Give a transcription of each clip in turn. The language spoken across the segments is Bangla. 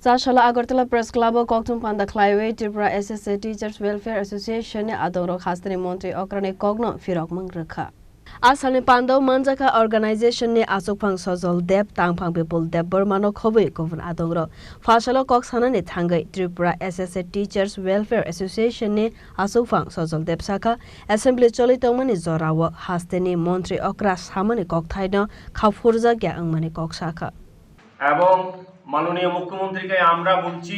Zashala Agartala Press Club Koktum Panda Clive Tripura SSA Teachers Welfare Association Adoro Hastani Monte Okrane Kogno Firok Mangrakha. Asalni Pando Manjaka Organization ni Asokpang Sozol Deb Tangpang People Deb Burmano Kobe Govern Adongro. Fashalo Koksana ni Tangai Tripura SSA Teachers Welfare Association ni Asokpang Sozol Deb Saka Assembly Cholitongmani Zorawo Hastani Monte Okra Samani Koktaino Khafurza Gya Angmani Koksaka. এবং মাননীয় মুখ্যমন্ত্রীকে আমরা বলছি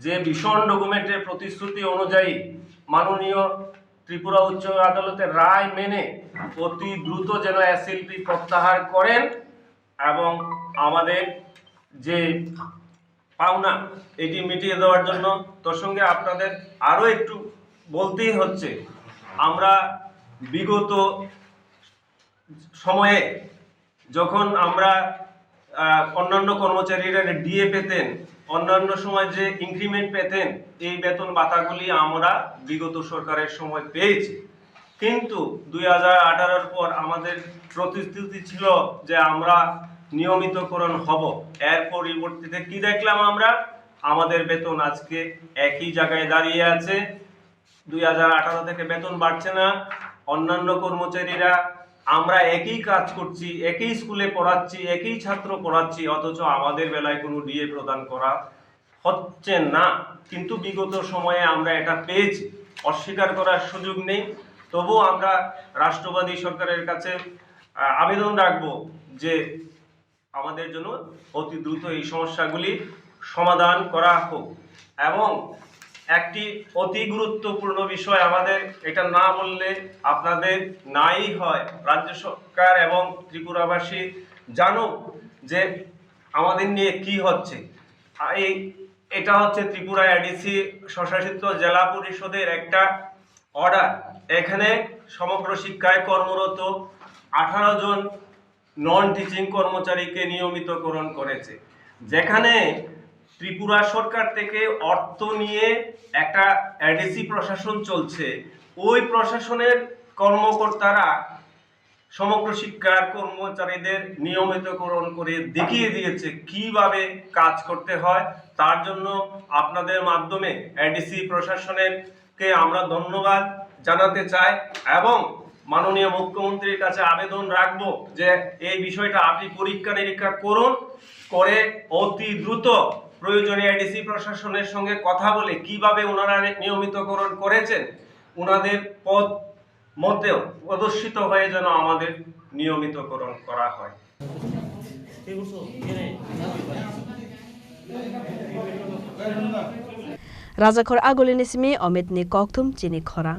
যে ভীষণ ডকুমেন্টের প্রতিশ্রুতি অনুযায়ী মাননীয় ত্রিপুরা উচ্চ আদালতের রায় মেনে অতি দ্রুত যেন এসএলপি প্রত্যাহার করেন এবং আমাদের যে পাওনা এটি মিটিয়ে দেওয়ার জন্য তোর সঙ্গে আপনাদের আরও একটু বলতেই হচ্ছে আমরা বিগত সময়ে যখন আমরা অন্যান্য কর্মচারীরা ডিএ পেতেন অন্যান্য সময় যে ইনক্রিমেন্ট পেতেন এই বেতন ভাতাগুলি আমরা বিগত সরকারের সময় পেয়েছি কিন্তু 2018 এর পর আমাদের প্রতিশ্রুতি ছিল যে আমরা নিয়মিতকরণ হব এর পরিবর্তে কি দেখলাম আমরা আমাদের বেতন আজকে একই জায়গায় দাঁড়িয়ে আছে 2018 থেকে বেতন বাড়ছে না অন্যান্য কর্মচারীরা আমরা একই কাজ করছি একই স্কুলে পড়াচ্ছি একই ছাত্র পড়াচ্ছি অথচ আমাদের বেলায় কোনো ডিএ প্রদান করা হচ্ছে না কিন্তু বিগত সময়ে আমরা এটা পেয়েছি অস্বীকার করার সুযোগ নেই তবুও আমরা রাষ্ট্রবাদী সরকারের কাছে আবেদন রাখব যে আমাদের জন্য অতি দ্রুত এই সমস্যাগুলি সমাধান করা হোক এবং একটি অতি গুরুত্বপূর্ণ বিষয় আমাদের এটা না বললে আপনাদের নাই হয় রাজ্য সরকার এবং ত্রিপুরাবাসী জানুক যে আমাদের নিয়ে কি হচ্ছে এটা হচ্ছে ত্রিপুরা এডিসি স্বশাসিত জেলা পরিষদের একটা অর্ডার এখানে সমগ্র শিক্ষায় কর্মরত 18 জন নন টিচিং কর্মচারীকে নিয়মিতকরণ করেছে যেখানে ত্রিপুরা সরকার থেকে অর্থ নিয়ে একটা এডিসি প্রশাসন চলছে ওই প্রশাসনের কর্মকর্তারা সমগ্র শিক্ষার কর্মচারীদের নিয়মিতকরণ করে দেখিয়ে দিয়েছে কিভাবে কাজ করতে হয় তার জন্য আপনাদের মাধ্যমে এডিসি প্রশাসনেরকে আমরা ধন্যবাদ জানাতে চাই এবং মাননীয় মুখ্যমন্ত্রীর কাছে আবেদন রাখব যে এই বিষয়টা আপনি পরীক্ষা নিরীক্ষা করুন করে অতি দ্রুত প্রয়োজনীয় এডিসি প্রশাসনের সঙ্গে কথা বলে কিভাবে ওনারা নিয়মিতকরণ করেছেন ওনাদের পদ মধ্যেও প্রদর্শিত হয়ে যেন আমাদের নিয়মিতকরণ করা হয় Rajakor Agolinismi Omitni Koktum Chini Khora